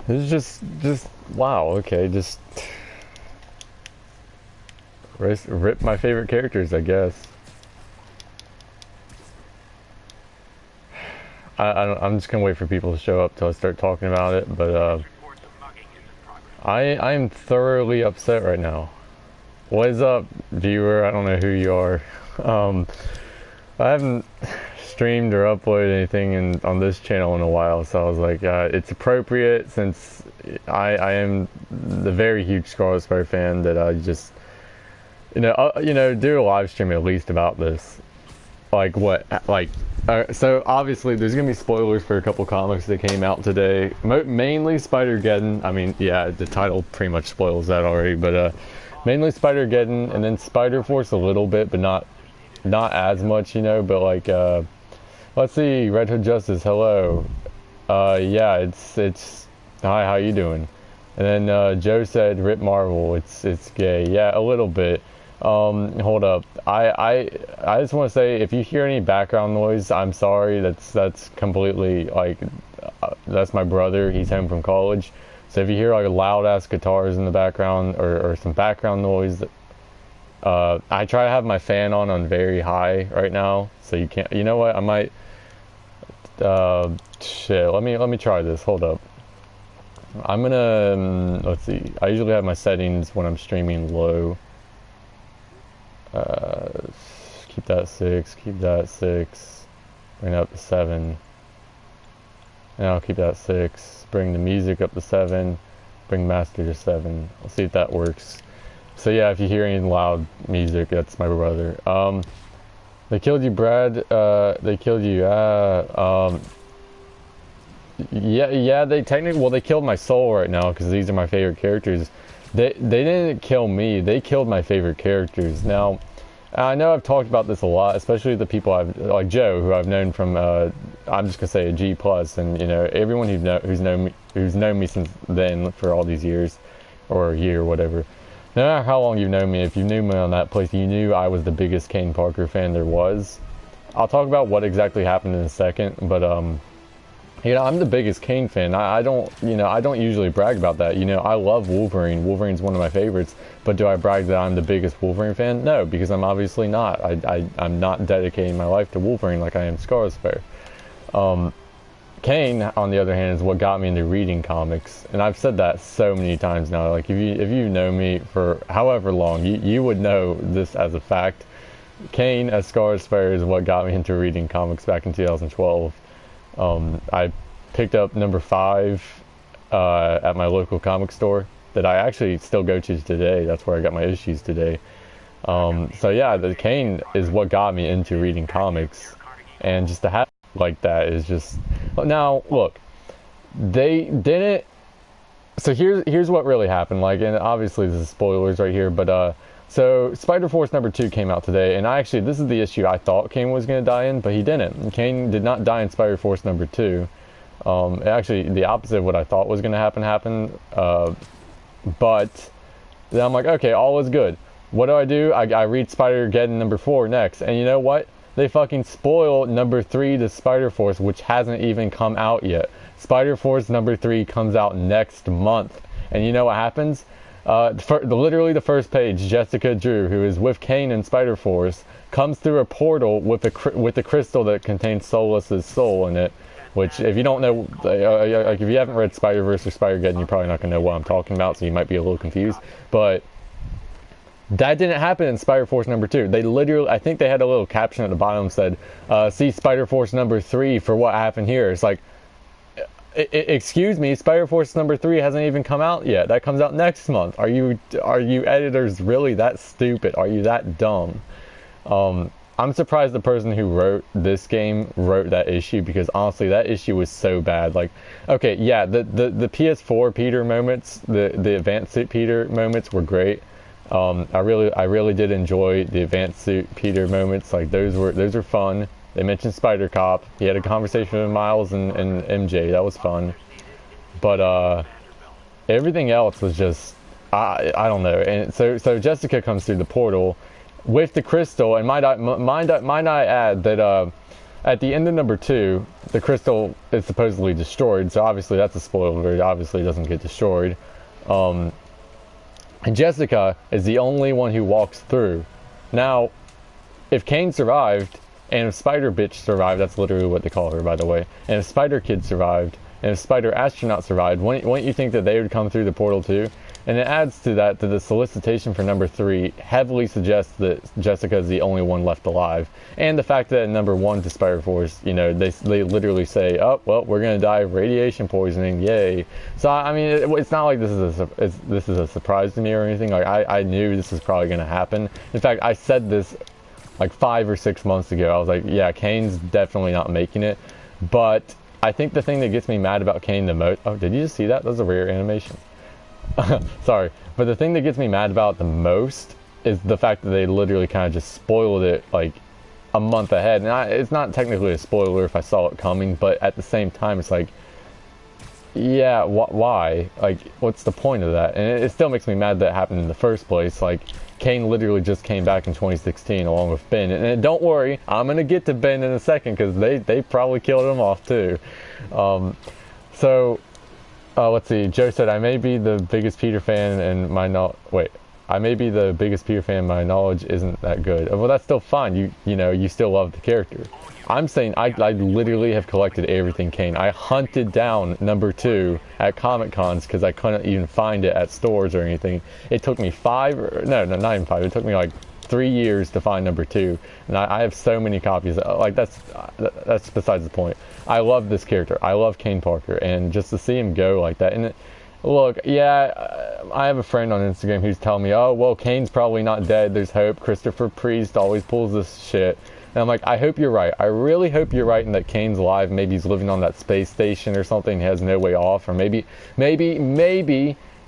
It's just wow. Okay, just rip my favorite characters, I guess. I'm just gonna wait for people to show up till I start talking about it. But I am thoroughly upset right now. What is up, viewer? I don't know who you are. Um, I haven't streamed or uploaded anything on this channel in a while, so I was like, it's appropriate since I am the very huge Scarlet fan that I just, do a live stream at least about this. Like what? Like, so obviously there's gonna be spoilers for a couple comics that came out today. Mainly Spider-Geddon. I mean, yeah, the title pretty much spoils that already, but mainly Spider-Geddon, and then Spider-Force a little bit, but not as much, but like, let's see, Red Hood Justice, hello. Yeah, it's hi, how you doing? And then Joe said, "Rip Marvel, it's gay." Yeah, a little bit. Hold up. I just want to say, if you hear any background noise, I'm sorry. That's completely like, that's my brother. He's home from college. So if you hear like loud ass guitars in the background or some background noise, I try to have my fan on very high right now, so you can't. You know what? I might. Shit. Let me try this. Hold up. I'm gonna let's see. I usually have my settings when I'm streaming low. Keep that 6. Keep that 6. Bring it up to 7. And I'll keep that 6. Bring the music up to 7. Bring master to 7. I'll see if that works. So yeah, if you hear any loud music, that's my brother. They killed you, Brad. They killed you. Yeah. They technically, well, they killed my soul right now because these are my favorite characters. They didn't kill me. They killed my favorite characters. Now, I know I've talked about this a lot, especially the people like Joe, who I've known from. I'm just gonna say a G plus, and everyone who's known me since then for all these years, or a year, or whatever. No matter how long you've known me, if you knew me on that place, you knew I was the biggest Kane Parker fan there was. I'll talk about what exactly happened in a second, but I'm the biggest Kane fan. I don't usually brag about that. I love Wolverine. Wolverine's one of my favorites. But do I brag that I'm the biggest Wolverine fan? No, because I'm obviously not. I'm not dedicating my life to Wolverine like I am Scarlet. Kane, on the other hand, is what got me into reading comics, and I've said that so many times now. Like, if you know me for however long, you would know this as a fact. Kane as Scarlet is what got me into reading comics back in 2012. I picked up number 5 at my local comic store that I actually still go to today. That's where I got my issues today. So yeah, the Kane is what got me into reading comics, and just to have like that is just. Now look, they didn't. So here's what really happened. Like, and obviously this is spoilers right here, but so Spider-Force number 2 came out today, and this is the issue I thought Kane was going to die in, but he didn't. Kane did not die in Spider-Force number 2. Actually, the opposite of what I thought was going to happen. But then I'm like, okay, all is good. What do? I read Spider-Geddon number 4 next, and you know what? They fucking spoil number 3 to Spider-Force, which hasn't even come out yet. Spider-Force number 3 comes out next month, and you know what happens? Literally the first page, Jessica Drew, who is with Kane and Spider-Force, comes through a portal with a crystal that contains Solus's soul in it. Which, if you don't know, like if you haven't read Spider-Verse or Spider-Geddon, you're probably not gonna know what I'm talking about, so you might be a little confused. But that didn't happen in Spider-Force number 2. They literally, I think they had a little caption at the bottom that said, "See Spider-Force number 3 for what happened here." It's like, excuse me, Spider-Force number 3 hasn't even come out yet. That comes out next month. Are you editors really that stupid? Are you that dumb? I'm surprised the person who wrote this game wrote that issue, because honestly that issue was so bad. Like, okay, yeah, the PS4 Peter moments, the advanced suit Peter moments were great. I really did enjoy the advanced suit Peter moments. Like, those were fun. They mentioned Spider Cop. He had a conversation with Miles and MJ. That was fun. But everything else was just, I don't know. And so Jessica comes through the portal with the crystal, and might I add that at the end of number 2, the crystal is supposedly destroyed, so obviously that's a spoiler. Very obviously it doesn't get destroyed. And Jessica is the only one who walks through. Now, if Kane survived, and if Spider Bitch survived, that's literally what they call her, by the way, and if Spider Kid survived, and if Spider Astronaut survived, wouldn't you think that they would come through the portal too? And it adds to that, to the solicitation for number 3 heavily suggests that Jessica is the only one left alive. And the fact that in number 1 to Spider Force, you know, they literally say, oh, well, we're going to die of radiation poisoning, yay. So, I mean, it's not like this is a surprise to me or anything. Like, I knew this was probably going to happen. In fact, I said this like 5 or 6 months ago. I was like, yeah, Kane's definitely not making it. But I think the thing that gets me mad about Kane the most... Oh, did you just see that? That was a rare animation. Sorry, but the thing that gets me mad about the most is the fact that they literally kind of just spoiled it like a month ahead. And it's not technically a spoiler if I saw it coming, but at the same time, it's like, yeah, why? Like, what's the point of that? And it still makes me mad that it happened in the first place. Like, Kane literally just came back in 2016 along with Ben. And don't worry, I'm going to get to Ben in a second because they probably killed him off too. Let's see. Joe said, I may be the biggest Peter fan and I may be the biggest Peter fan, my knowledge isn't that good. Well, that's still fine. You know, you still love the character. I'm saying I literally have collected everything Kane. I hunted down number 2 at Comic Cons because I couldn't even find it at stores or anything. It took me not even 5. It took me like 3 years to find number 2, and I have so many copies. Like, that's besides the point. I love this character. I love Kane Parker, and just to see him go like that. And look, yeah, I have a friend on Instagram who's telling me, oh, well, Kane's probably not dead. There's hope. Christopher Priest always pulls this shit. And I'm like, I hope you're right. I really hope you're right and that Kane's alive. Maybe he's living on that space station or something. He has no way off. Or maybe,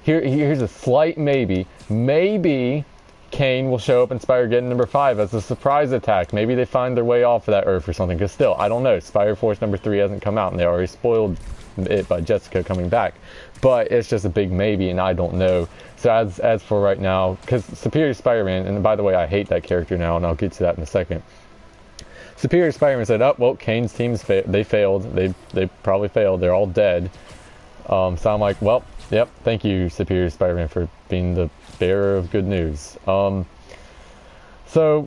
here's a slight maybe. Maybe Kane will show up in Spider-Geddon number 5 as a surprise attack. Maybe they find their way off of that Earth or something. Because still, I don't know. Spider Force number 3 hasn't come out, and they already spoiled it by Jessica coming back. But it's just a big maybe, and I don't know. So as for right now, because Superior Spider-Man, and by the way, I hate that character now, and I'll get to that in a second. Superior Spider-Man said, oh, well, Kane's team's they failed. They probably failed. They're all dead. So I'm like, well, yep, thank you, Superior Spider-Man, for being the bearer of good news. What was I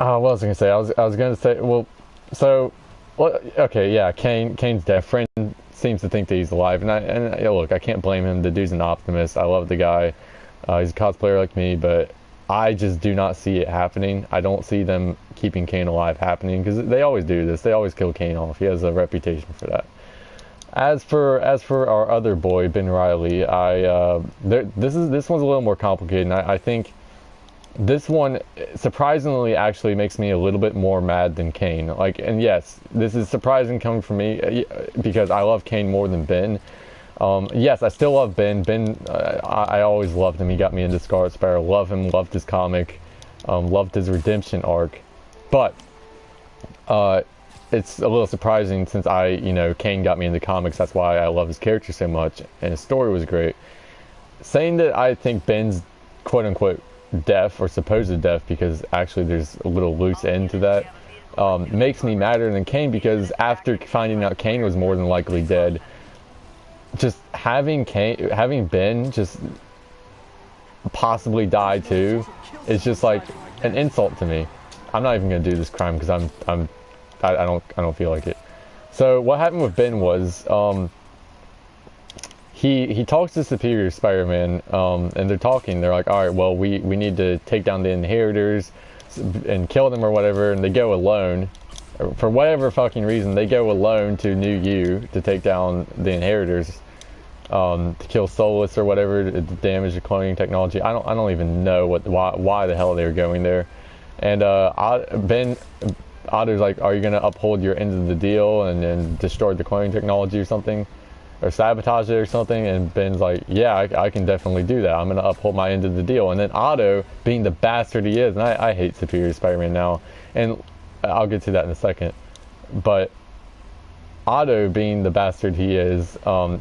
going to say? I was going to say, okay, yeah, Kane's dead. Friend seems to think that he's alive, and look, I can't blame him. The dude's an optimist. I love the guy. He's a cosplayer like me, but I just do not see it happening. I don't see them keeping Kane alive happening, because they always do this. They always kill Kane off. He has a reputation for that. As for our other boy, Ben Reilly, this one's a little more complicated, and I think this one surprisingly actually makes me a little bit more mad than Kane. Like, and yes, this is surprising coming from me because I love Kane more than Ben. Yes, I still love Ben. Ben, I always loved him. He got me into Scarlet Sparrow. Love him. Loved his comic. Loved his redemption arc. But it's a little surprising since Kane got me into comics. That's why I love his character so much, and his story was great. Saying that I think Ben's quote unquote deaf or supposed deaf, because actually there's a little loose end to that, makes me madder than Kane, because after finding out Kane was more than likely dead, just having Ben just possibly die too is just like an insult to me. I'm not even gonna do this crime because I don't feel like it. So what happened with Ben was he talks to Superior Spider-Man, and they're talking. They're like, all right, well, we need to take down the Inheritors and kill them or whatever, and they go alone. For whatever fucking reason, they go alone to New U to take down the Inheritors, to kill Solus or whatever, to damage the cloning technology. I don't even know why the hell they were going there. And Otto's like, are you gonna uphold your end of the deal and then destroy the cloning technology or something, or sabotage it or something? And Ben's like, yeah, I can definitely do that. I'm gonna uphold my end of the deal. And then Otto, being the bastard he is, and I hate Superior Spider-Man now, and I'll get to that in a second, but Otto, being the bastard he is,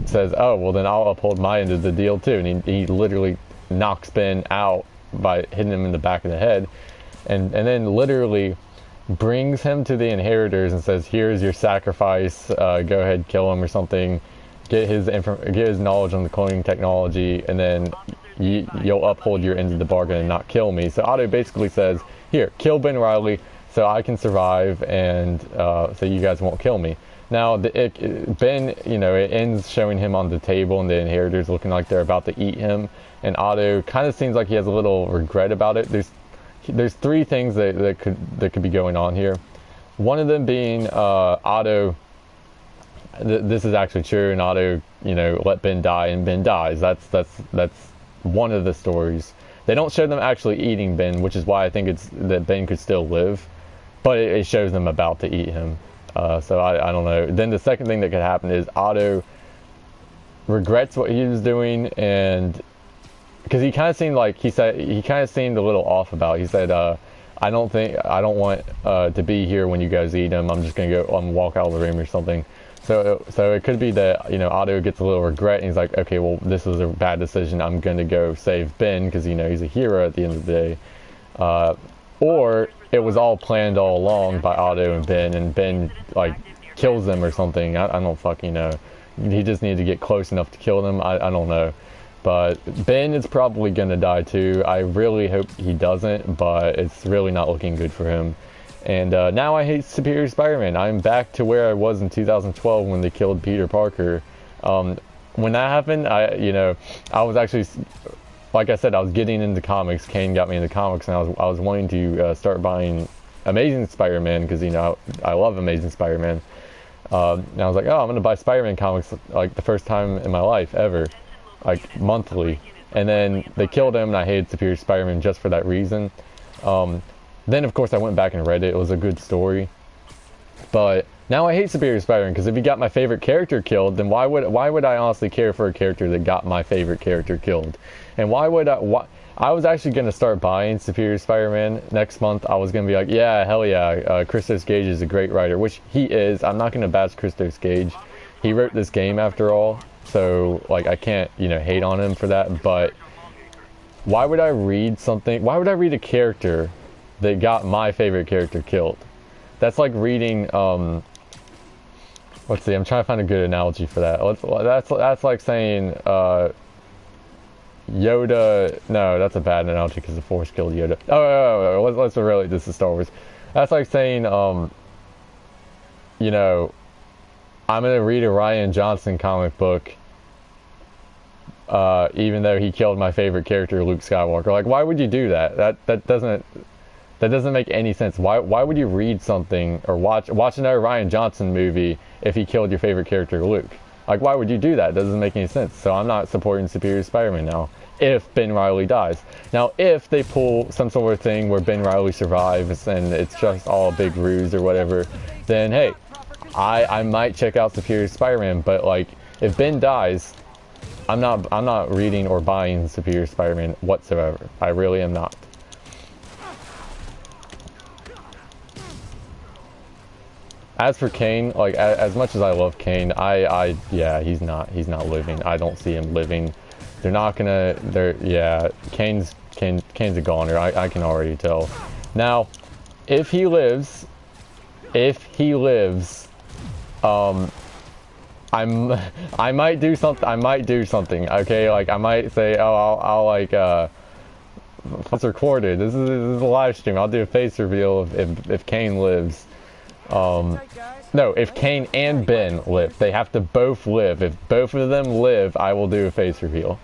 says, oh, well, then I'll uphold my end of the deal too. And he literally knocks Ben out by hitting him in the back of the head. And then literally brings him to the inheritors and says, here's your sacrifice, go ahead, kill him or something, get his knowledge on the cloning technology, and then you'll uphold your end of the bargain and not kill me. So Otto basically says, here, kill Ben Reilly so I can survive, and so you guys won't kill me. Now, Ben, you know, it ends showing him on the table, and the inheritors looking like they're about to eat him, and Otto kind of seems like he has a little regret about it. There's three things that could be going on here. One of them being Otto. This is actually true, and Otto, you know, let Ben die, and Ben dies. That's one of the stories. They don't show them actually eating Ben, which is why I think it's that Ben could still live, but it shows them about to eat him. So I don't know. Then the second thing that could happen is Otto regrets what he was doing, and because he kind of seemed like he kind of seemed a little off about it. He said, I don't want to be here when you guys eat him. I'm just gonna walk out of the room or something. So it could be that, you know, Otto gets a little regret, and he's like, okay, well, this was a bad decision. I'm gonna go save Ben because, you know, he's a hero at the end of the day. Or it was all planned all along by Otto and Ben like kills them or something. I don't fucking know. He just needed to get close enough to kill them. I don't know. But Ben is probably gonna die too. I really hope he doesn't, but it's really not looking good for him. And now I hate Superior Spider-Man. I'm back to where I was in 2012 when they killed Peter Parker. When that happened, I was actually, like I said, I was getting into comics. Kane got me into comics, and I was wanting to start buying Amazing Spider-Man because, you know, I love Amazing Spider-Man. And I was like, oh, I'm gonna buy Spider-Man comics like the first time in my life ever, like monthly. And then they killed him, and I hated Superior Spider-Man just for that reason. Then, of course, I went back and read it. It was a good story. But now I hate Superior Spider-Man because if he got my favorite character killed, then why would I honestly care for a character that got my favorite character killed? And why would I was actually going to start buying Superior Spider-Man next month. I was going to be like, yeah, hell yeah, Christos Gage is a great writer, which he is. I'm not going to bash Christos Gage. He wrote this game after all, so like I can't, you know, hate on him for that. But why would I read something? Why would I read a character that got my favorite character killed? That's like reading, let's see, I'm trying to find a good analogy for that. That's like saying, Yoda, no, that's a bad analogy because the Force killed Yoda. Let's relate this to Star Wars. That's like saying, you know, I'm going to read a Rian Johnson comic book, even though he killed my favorite character, Luke Skywalker. Like, why would you do that? That doesn't make any sense. Why would you read something or watch another Rian Johnson movie if he killed your favorite character, Luke? Like, why would you do that? It doesn't make any sense. So I'm not supporting Superior Spider-Man now if Ben Reilly dies. Now, if they pull some sort of thing where Ben Reilly survives and it's just all a big ruse or whatever, then hey, I might check out Superior Spider-Man. But like, if Ben dies, I'm not reading or buying Superior Spider-Man whatsoever. I really am not. As for Kane, like as much as I love Kane, yeah, he's not living. I don't see him living. They're not gonna. Yeah, Kane's a goner. I can already tell. Now, if he lives, I might do something. Okay, like I might say, oh, I'll like it's recorded. This is a live stream. I'll do a face reveal if Kane lives. No, if Kane and Ben live, they have to both live. If both of them live, I will do a face reveal.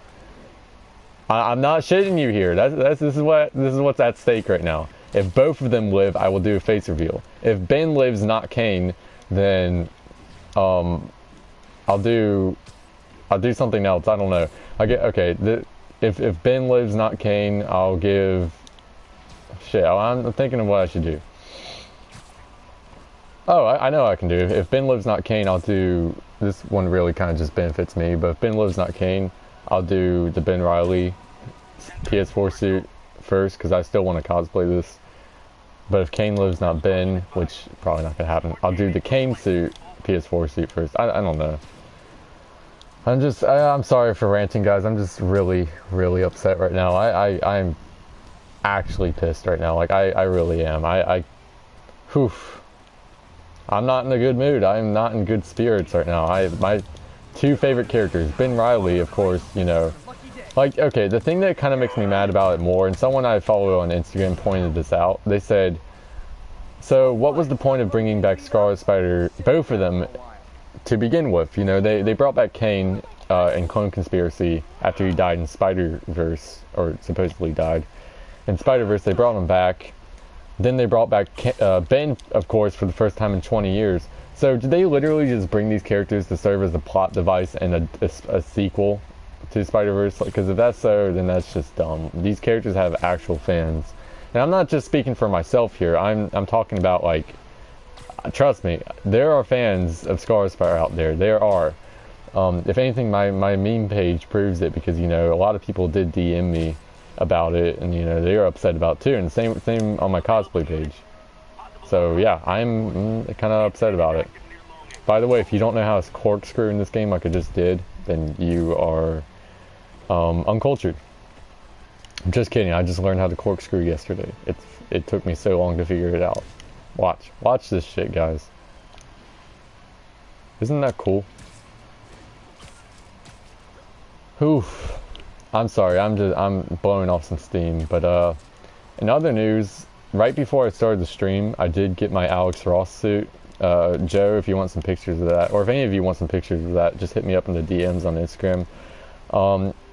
I'm not shitting you here. This is what's at stake right now. If both of them live, I will do a face reveal. If Ben lives, not Kane, then I'll do something else. I don't know. If Ben lives, not Kane, I'll give. Shit, I'm thinking of what I should do. Oh, I know what I can do. If Ben lives, not Kane, I'll do... This one really kind of just benefits me, but if Ben lives, not Kane, I'll do the Ben Reilly PS4 suit first, because I still want to cosplay this. But if Kane lives, not Ben, which probably not going to happen, I'll do the Kane suit, PS4 suit first. I don't know. I'm sorry for ranting, guys. I'm just really, really upset right now. I'm actually pissed right now. Like, I really am. Whew. I'm not in a good mood. I'm not in good spirits right now. My two favorite characters, Ben Riley, of course, you know. Like, okay, the thing that kind of makes me mad about it more, and someone I follow on Instagram pointed this out, they said, so what was the point of bringing back Scarlet Spider, both of them, to begin with? You know, they brought back Kane in Clone Conspiracy after he died in Spider-Verse, or supposedly died. In Spider-Verse, they brought him back. Then they brought back Ben, of course, for the first time in 20 years. So did they literally just bring these characters to serve as a plot device and a sequel to Spider-Verse? Because if that's so, then that's just dumb. These characters have actual fans. And I'm not just speaking for myself here. I'm talking about, like, trust me, there are fans of Scarlet Spider out there. There are. If anything, my meme page proves it, because, you know, a lot of people did DM me about it, and, you know, they were upset about it too, and same on my cosplay page. So yeah, I'm kind of upset about it. By the way, if you don't know how to corkscrew in this game like I just did, then you are uncultured. I'm just kidding. I just learned how to corkscrew yesterday. It took me so long to figure it out. Watch this shit, guys. Isn't that cool? Oof. I'm sorry, I'm blowing off some steam, but in other news, right before I started the stream, I did get my Alex Ross suit. Joe, if you want some pictures of that, or if any of you want some pictures of that, just hit me up in the DMs on Instagram.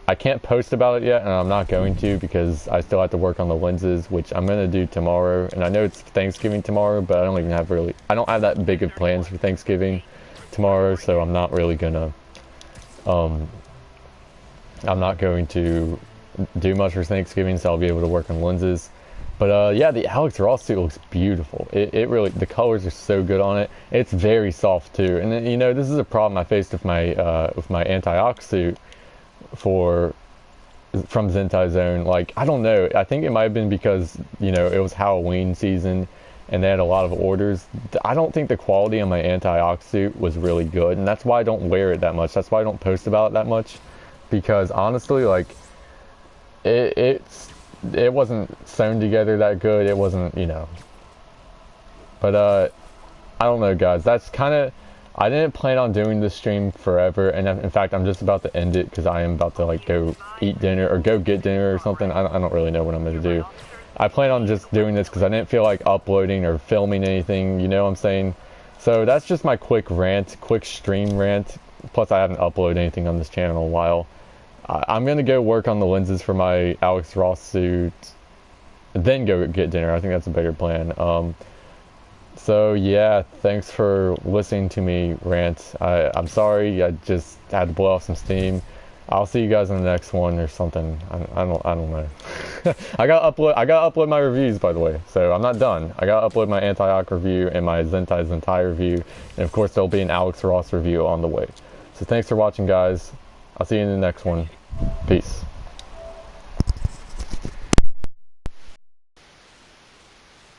I can't post about it yet, and I'm not going to, because I still have to work on the lenses, which I'm gonna do tomorrow. And I know it's Thanksgiving tomorrow, but I don't have that big of plans for Thanksgiving tomorrow, so I'm not really gonna I'm not going to do much for Thanksgiving, so I'll be able to work on lenses. But yeah, the Alex Ross suit looks beautiful. It really, the colors are so good on it. It's very soft too. And then, you know, this is a problem I faced with my anti-ox suit from Zentai Zone. Like, I don't know. I think it might have been because, you know, it was Halloween season and they had a lot of orders. I don't think the quality on my anti-ox suit was really good, and that's why I don't wear it that much. That's why I don't post about it that much. Because honestly, like, it wasn't sewn together that good. It wasn't, you know. But I don't know, guys. That's kind of, I didn't plan on doing this stream forever, and in fact, I'm just about to end it because I am about to, like, go eat dinner or go get dinner or something. I don't really know what I'm gonna do. I plan on just doing this because I didn't feel like uploading or filming anything. You know what I'm saying? So that's just my quick stream rant. Plus, I haven't uploaded anything on this channel in a while. I'm going to go work on the lenses for my Alex Ross suit, then go get dinner. I think that's a better plan. So yeah, thanks for listening to me rant. I'm sorry, I just had to blow off some steam. I'll see you guys in the next one or something. I don't know. I gotta upload my reviews, by the way. So I'm not done. I gotta upload my anti-ox review and my Zentai review, and of course there'll be an Alex Ross review on the way. So thanks for watching, guys. I'll see you in the next one. Peace.